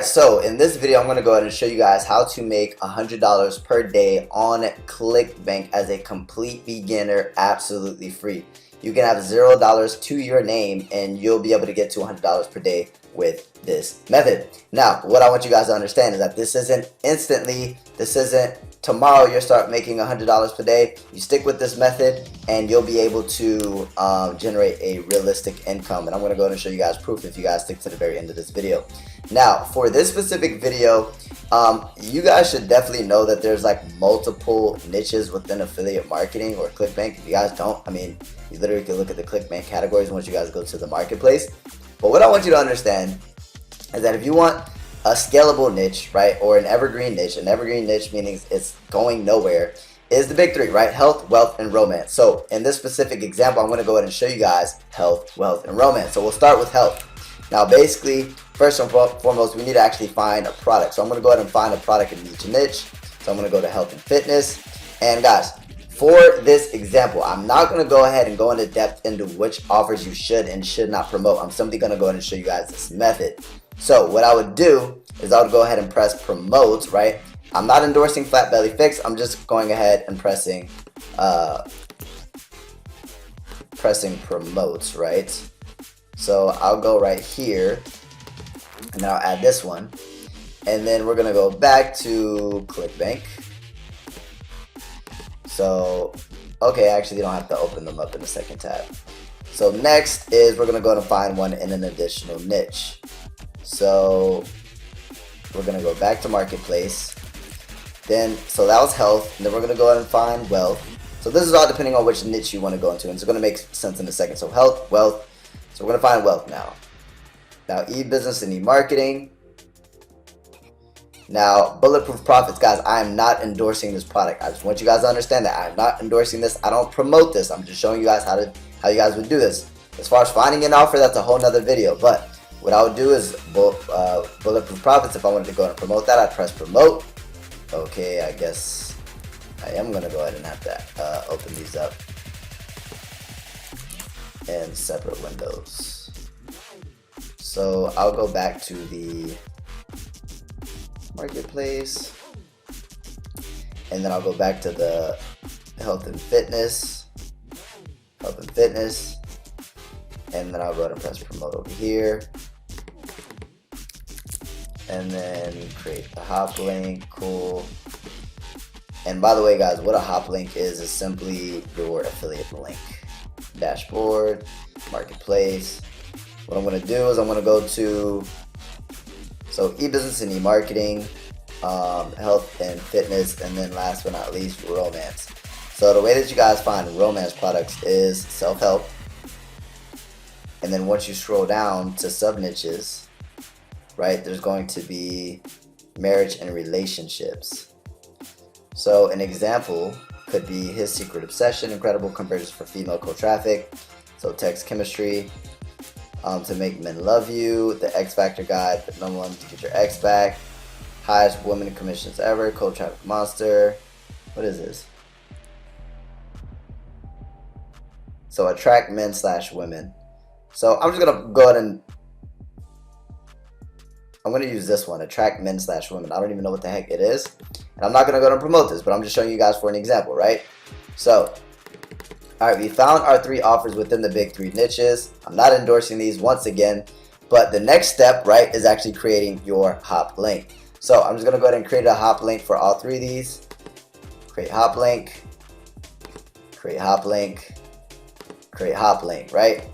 so in this video, I'm going to go ahead and show you guys how to make $100 per day on Clickbank as a complete beginner, absolutely free. You can have $0 to your name and you'll be able to get to $100 per day with this method. Now, what I want you guys to understand is that this isn't instantly, this isn't tomorrow you'll start making $100 per day. You stick with this method and you'll be able to generate a realistic income. And I'm going to go ahead and show you guys proof if you guys stick to the very end of this video. Now, for this specific video, you guys should definitely know that there's like multiple niches within affiliate marketing or Clickbank. If you guys don't, I mean, you literally can look at the Clickbank categories once you guys go to the marketplace. But what I want you to understand is that if you want a scalable niche, right, or an evergreen niche meaning it's going nowhere, is the big three, right? Health, wealth, and romance. So in this specific example, I'm going to go ahead and show you guys health, wealth, and romance. So we'll start with health. Now, basically, first and foremost, we need to actually find a product. So I'm going to go ahead and find a product in each niche. So I'm going to go to health and fitness. And guys, for this example, I'm not going to go ahead and go into depth into which offers you should and should not promote. I'm simply going to go ahead and show you guys this method. So what I would do is I would go ahead and press promote, right? I'm not endorsing Flat Belly Fix. I'm just going ahead and pressing promote, right? So I'll go right here and then I'll add this one. And then we're going to go back to Clickbank. So, okay, actually you don't have to open them up in the second tab. So next is we're going to go ahead and find one in an additional niche. So we're going to go back to marketplace. Then, so that was health. And then we're going to go ahead and find wealth. So this is all depending on which niche you want to go into. And it's going to make sense in a second. So health, wealth. So we're going to find wealth now. Now e-business and e-marketing. Now, bulletproof profits, guys, I am not endorsing this product. I just want you guys to understand that I'm not endorsing this. I don't promote this. I'm just showing you guys how you guys would do this. As far as finding an offer, that's a whole nother video. But what I would do is bulletproof profits. If I wanted to go ahead and promote that, I'd press promote. Okay, I guess I am going to go ahead and have to open these up in separate windows. So I'll go back to the marketplace and then I'll go back to the health and fitness and then I'll go ahead and press promote over here and then create the hop link. Cool. And by the way, guys, what a hop link is simply your affiliate link. Dashboard, marketplace. What I'm going to do is I'm going to go to e-business and e-marketing, health and fitness, and then last but not least, romance. So the way that you guys find romance products is self-help. And then once you scroll down to sub-niches, right, there's going to be marriage and relationships. So an example could be his secret obsession, incredible conversions for female co-traffic. So text chemistry. To make men love you, the X Factor guide, but no one to get your ex back, highest women commissions ever, cold traffic monster. What is this? So attract men / women. So I'm just gonna go ahead and I'm gonna use this one, attract men / women. I don't even know what the heck it is, and I'm not gonna go ahead and promote this, but I'm just showing you guys for an example, right? So. Alright, we found our 3 offers within the big 3 niches. I'm not endorsing these once again, but the next step, right, is actually creating your hop link. So I'm just going to go ahead and create a hop link for all 3 of these. Create hop link, create hop link, create hop link, right?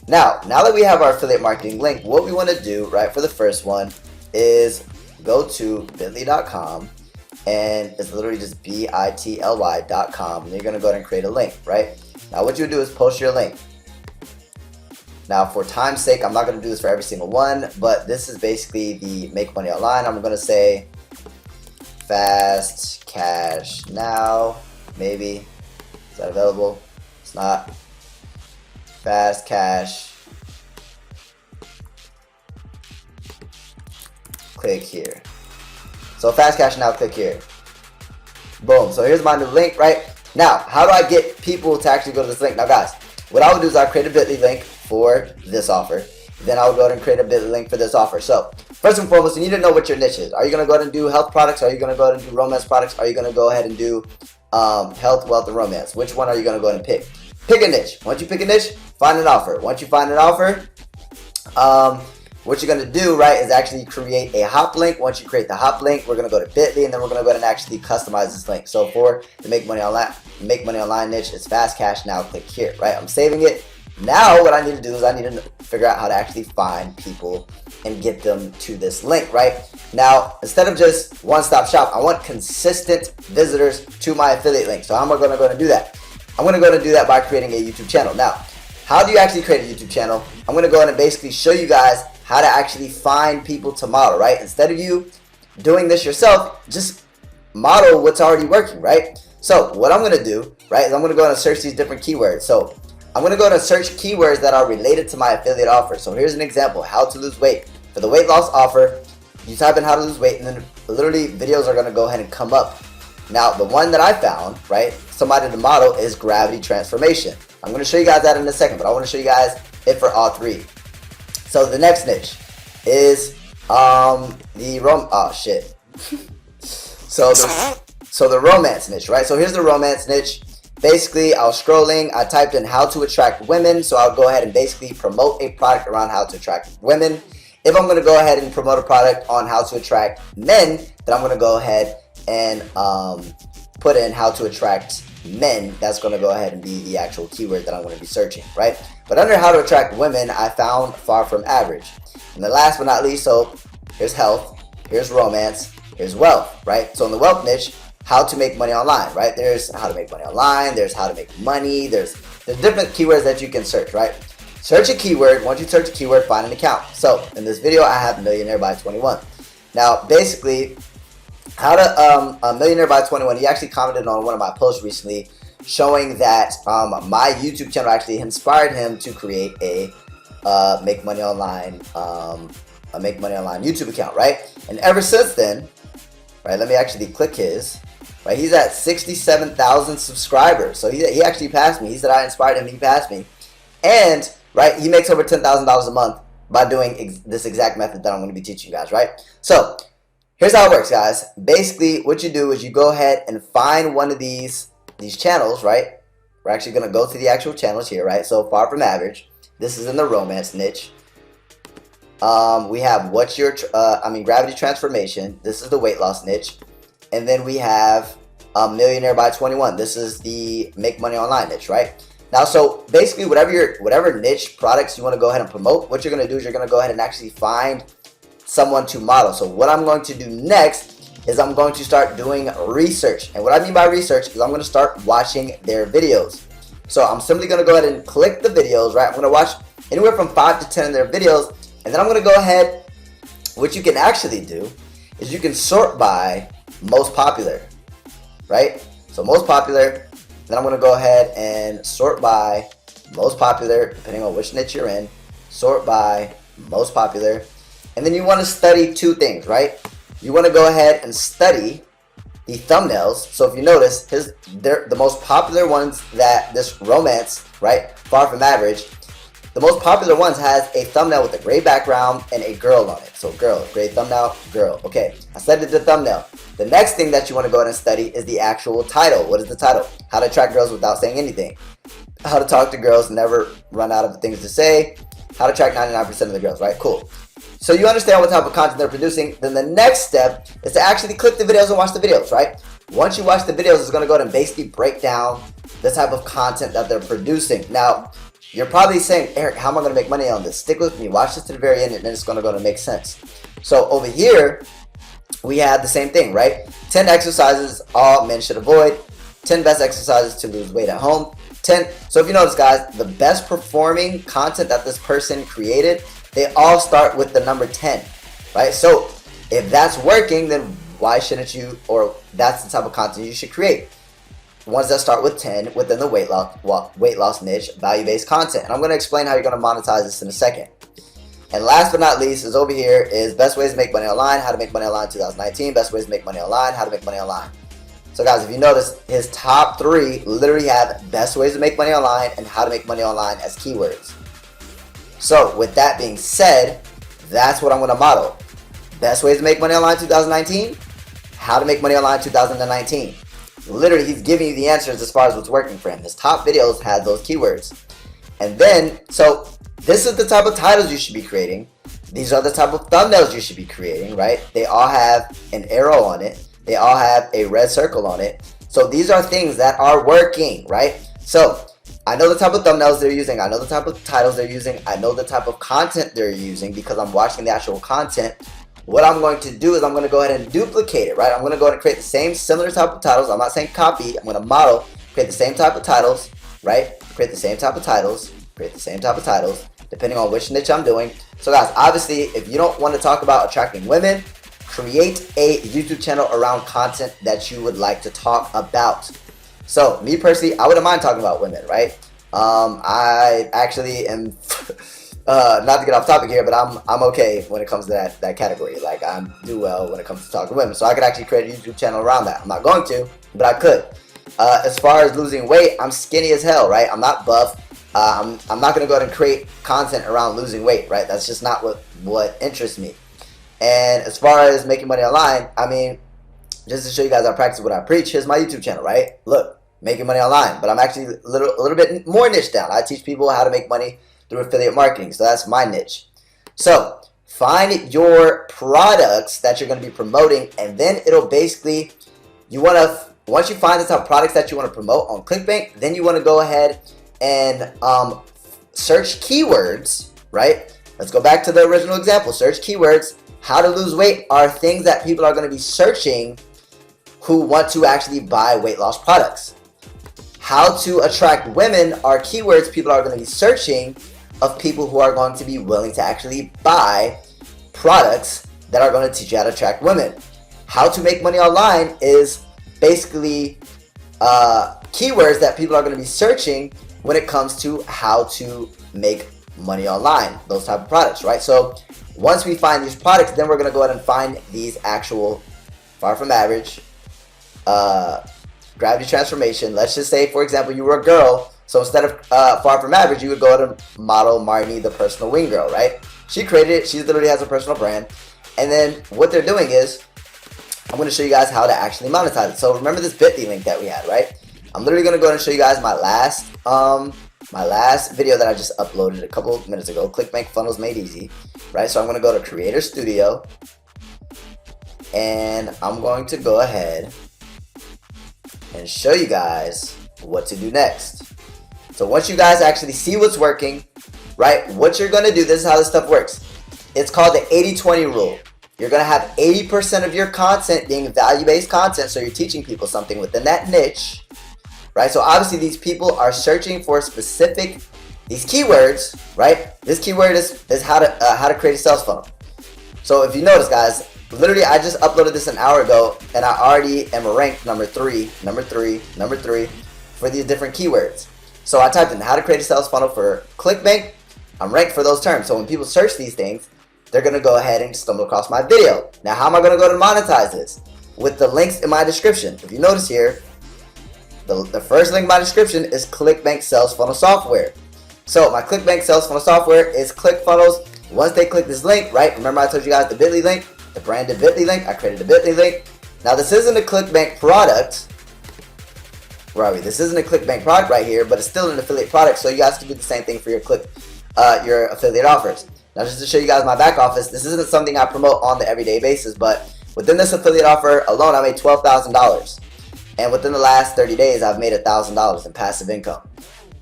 Now that we have our affiliate marketing link, what we want to do, right, for the first one is go to bit.ly.com. And it's literally just bit.ly.com, and you're going to go ahead and create a link, right? Now what you do is post your link. Now for time's sake, I'm not going to do this for every single one, but this is basically the make money online. I'm going to say fast cash now, maybe. Is that available? It's not. Fast cash. Click here. So fast cash now, click here. Boom. So here's my new link, right? Now, how do I get people to actually go to this link? Now guys, what I would do is I'll create a bit.ly link for this offer. Then I'll go ahead and create a bit.ly link for this offer. So first and foremost, you need to know what your niche is. Are you going to go ahead and do health products? Are you going to go ahead and do romance products? Are you going to go ahead and do health, wealth, and romance? Which one are you going to go ahead and pick? Pick a niche. Once you pick a niche, find an offer. Once you find an offer, what you're going to do, right, is actually create a hop link. Once you create the hop link, we're going to go to Bitly, and then we're going to go ahead and actually customize this link. So for the make money online niche, it's fast cash now. Click here, right? I'm saving it. Now what I need to do is I need to figure out how to actually find people and get them to this link, right? Now, instead of just one-stop shop, I want consistent visitors to my affiliate link. So how am I going to go and do that? I'm going to go ahead and do that by creating a YouTube channel. Now, how do you actually create a YouTube channel? I'm going to go ahead and basically show you guys how to actually find people to model, right? Instead of you doing this yourself, just model what's already working, right? So what I'm going to do, right, is I'm going to go ahead and search these different keywords. So I'm going to go ahead and search keywords that are related to my affiliate offer. So here's an example, how to lose weight. For the weight loss offer, you type in how to lose weight, and then literally videos are going to go ahead and come up. Now, the one that I found, right, somebody to model is gravity transformation. I'm going to show you guys that in a second, but I want to show you guys it for all three. So the next niche is so the romance niche, right? So here's the romance niche. Basically, I was scrolling, I typed in how to attract women, so I'll go ahead and basically promote a product around how to attract women. If I'm going to go ahead and promote a product on how to attract men, then I'm going to go ahead and put in how to attract men. That's going to go ahead and be the actual keyword that I'm going to be searching, right? But under how to attract women, I found far from average. And the last but not least, so here's health, here's romance, here's wealth, right? So in the wealth niche, how to make money online, right? There's how to make money online, there's how to make money, there's different keywords that you can search, right? Search a keyword. Once you search a keyword, find an account. So in this video, I have Millionaire by 21. Now, basically, how to Millionaire by 21, he actually commented on one of my posts recently showing that my YouTube channel actually inspired him to create a make money online YouTube account, right? And ever since then, right, let me actually click his, right, he's at 67,000 subscribers. So he actually passed me. He said I inspired him, he passed me. And, right, he makes over $10,000 a month by doing this exact method that I'm going to be teaching you guys, right? So here's how it works, guys. Basically, what you do is you go ahead and find one of these channels, right? We're actually going to go to the actual channels here, right? So far from average. This is in the romance niche. We have what's your gravity transformation. This is the weight loss niche. And then we have Millionaire by 21. This is the make money online niche, right? Now, so basically whatever niche products you want to go ahead and promote, what you're going to do is you're going to go ahead and actually find someone to model. So what I'm going to do next is I'm going to start doing research. And what I mean by research is I'm going to start watching their videos. So I'm simply going to go ahead and click the videos, right? I'm going to watch anywhere from 5 to 10 of their videos. And then I'm going to go ahead, what you can actually do is you can sort by most popular, right? So most popular, then I'm going to go ahead and sort by most popular, depending on which niche you're in, sort by most popular. And then you want to study two things, right? You want to go ahead and study the thumbnails. So if you notice, they're the most popular ones that this romance, right, far from average, the most popular ones has a thumbnail with a gray background and a girl on it. So girl, gray thumbnail, girl. Okay, I studied the thumbnail. The next thing that you want to go ahead and study is the actual title. What is the title? How to attract girls without saying anything. How to talk to girls, never run out of things to say. How to attract 99% of the girls, right? Cool. So you understand what type of content they're producing. Then the next step is to actually click the videos and watch the videos, right? Once you watch the videos, it's going to go ahead and basically break down the type of content that they're producing. Now, you're probably saying, Eric, how am I going to make money on this? Stick with me. Watch this to the very end, and then it's going to go to make sense. So over here, we have the same thing, right? 10 exercises all men should avoid. 10 best exercises to lose weight at home. 10. So if you notice, guys, the best performing content that this person created, they all start with the number 10, right? So if that's working, then why shouldn't you, or that's the type of content you should create. Ones that start with 10 within the weight loss niche, value-based content. And I'm going to explain how you're going to monetize this in a second. And last but not least is over here is best ways to make money online, how to make money online 2019, best ways to make money online, how to make money online. So guys, if you notice, his top 3 literally have best ways to make money online and how to make money online as keywords. So with that being said, that's what I'm going to model. Best ways to make money online 2019? How to make money online 2019. Literally, he's giving you the answers as far as what's working for him. His top videos had those keywords. And then, so this is the type of titles you should be creating. These are the type of thumbnails you should be creating, right? They all have an arrow on it. They all have a red circle on it. So these are things that are working, right? So I know the type of thumbnails they're using. I know the type of titles they're using. I know the type of content they're using because I'm watching the actual content. What I'm going to do is I'm going to go ahead and duplicate it, right? I'm going to go ahead and create the same similar type of titles. I'm not saying copy. I'm going to model, create the same type of titles, right? Create the same type of titles, create the same type of titles, depending on which niche I'm doing. So guys, obviously, if you don't want to talk about attracting women, create a YouTube channel around content that you would like to talk about. So me personally, I wouldn't mind talking about women, right? I actually am... not to get off topic here, but I'm okay when it comes to that category. Like, I do well when it comes to talking to women. So I could actually create a YouTube channel around that. I'm not going to, but I could. As far as losing weight, I'm skinny as hell, right? I'm not buff. I'm not going to go ahead and create content around losing weight, right? That's just not what interests me. And as far as making money online, I mean, just to show you guys I practice what I preach, here's my YouTube channel, right? Look, making money online. But I'm actually a little bit more niche down. I teach people how to make money through affiliate marketing. So that's my niche. So find your products that you're going to be promoting, and then it'll basically, once you find the type of products that you want to promote on Clickbank, then you want to go ahead and search keywords, right? Let's go back to the original example. Search keywords. How to lose weight are things that people are going to be searching who want to actually buy weight loss products. How to attract women are keywords people are going to be searching of people who are going to be willing to actually buy products that are going to teach you how to attract women. How to make money online is basically keywords that people are going to be searching when it comes to how to make money online, those type of products, right? So once we find these products, then we're going to go ahead and find these actual far from average, gravity transformation. Let's just say, for example, you were a girl. So instead of far from average, you would go to model Marnie, the personal wing girl, right? She created it. She literally has a personal brand. And then what they're doing is, I'm going to show you guys how to actually monetize it. So remember this Bitly link that we had, right? I'm literally going to go ahead and show you guys my last video that I just uploaded a couple of minutes ago. Clickbank Funnels Made Easy, right? So I'm going to go to Creator Studio, and I'm going to go ahead and show you guys what to do next. So once you guys actually see what's working, right, what you're going to do, this is how this stuff works. It's called the 80-20 rule. You're going to have 80% of your content being value-based content, so you're teaching people something within that niche, right? So obviously these people are searching for these keywords, right? This keyword is how to create a sales funnel. So if you notice, guys, literally I just uploaded this an hour ago, and I already am ranked number three for these different keywords. So I typed in how to create a sales funnel for Clickbank. I'm ranked for those terms. So when people search these things, they're going to go ahead and stumble across my video. Now, how am I going to go to monetize this? With the links in my description. If you notice here, the first link in my description is Clickbank Sales Funnel Software. So my Clickbank Sales Funnel Software is ClickFunnels. Once they click this link, right? Remember I told you guys the Bitly link, the branded Bitly link. I created the Bitly link. Now this isn't a Clickbank product. Where are we? This isn't a Clickbank product right here, but it's still an affiliate product. So you guys can do the same thing for your affiliate offers. Now just to show you guys my back office, this isn't something I promote on the everyday basis, but within this affiliate offer alone, I made $12,000. And within the last 30 days, I've made $1,000 in passive income.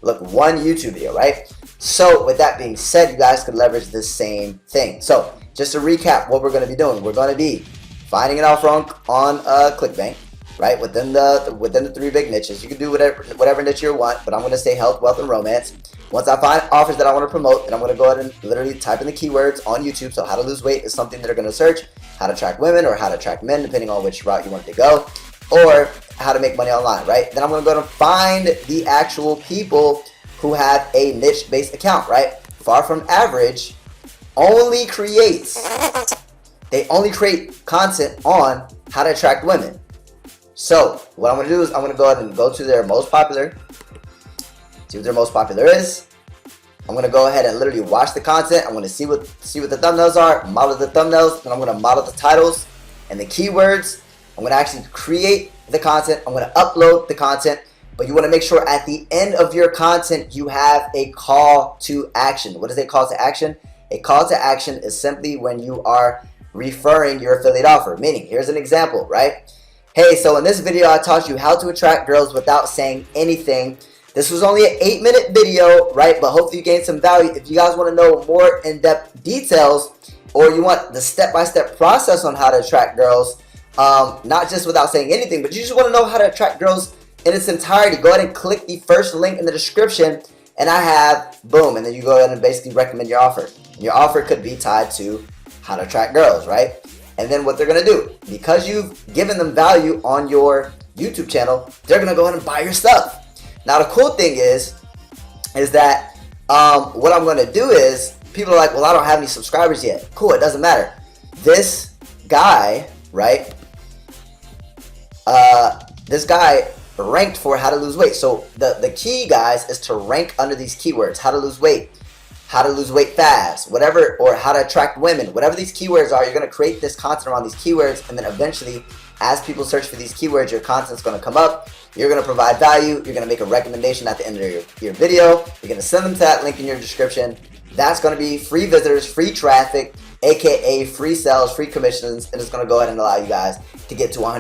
Look, one YouTube video, right? So with that being said, you guys could leverage the same thing. So just to recap what we're going to be doing, we're going to be finding an offer on Clickbank, right? Within the three big niches. You can do whatever niche you want, but I'm going to say health, wealth, and romance. Once I find offers that I want to promote, then I'm going to go ahead and literally type in the keywords on YouTube. So how to lose weight is something that they're going to search. How to attract women or how to attract men, depending on which route you want to go. Or how to make money online, right? Then I'm going to go to find the actual people who have a niche-based account, right? Far from average only creates, they only create content on how to attract women. So what I'm going to do is I'm going to go ahead and go to their most popular, see what their most popular is. I'm going to go ahead and literally watch the content. I'm going to see what the thumbnails are, model the thumbnails, then I'm going to model the titles and the keywords. I'm going to actually create the content. I'm going to upload the content. But you want to make sure at the end of your content you have a call to action. What is a call to action? A call to action is simply when you are referring your affiliate offer. Meaning, here's an example, right? Hey, so in this video I taught you how to attract girls without saying anything. This was only an 8-minute video, right? But hopefully you gained some value. If you guys want to know more in-depth details, or you want the step-by-step process on how to attract girls, not just without saying anything, but you just want to know how to attract girls in its entirety, go ahead and click the first link in the description, and I have, boom, and then you go ahead and basically recommend your offer. Your offer could be tied to how to attract girls, right? And then what they're going to do, because you've given them value on your YouTube channel, they're going to go ahead and buy your stuff. Now, the cool thing is that what I'm going to do is, people are like, well, I don't have any subscribers yet. Cool, it doesn't matter. This guy, right, this guy ranked for how to lose weight. So the key, guys, is to rank under these keywords: how to lose weight fast, whatever, or how to attract women. Whatever these keywords are, you're going to create this content around these keywords, and then eventually, as people search for these keywords, your content's going to come up. You're going to provide value. You're going to make a recommendation at the end of your video. You're going to send them to that link in your description. That's going to be free visitors, free traffic, aka free sales, free commissions, and it's going to go ahead and allow you guys to get to 100.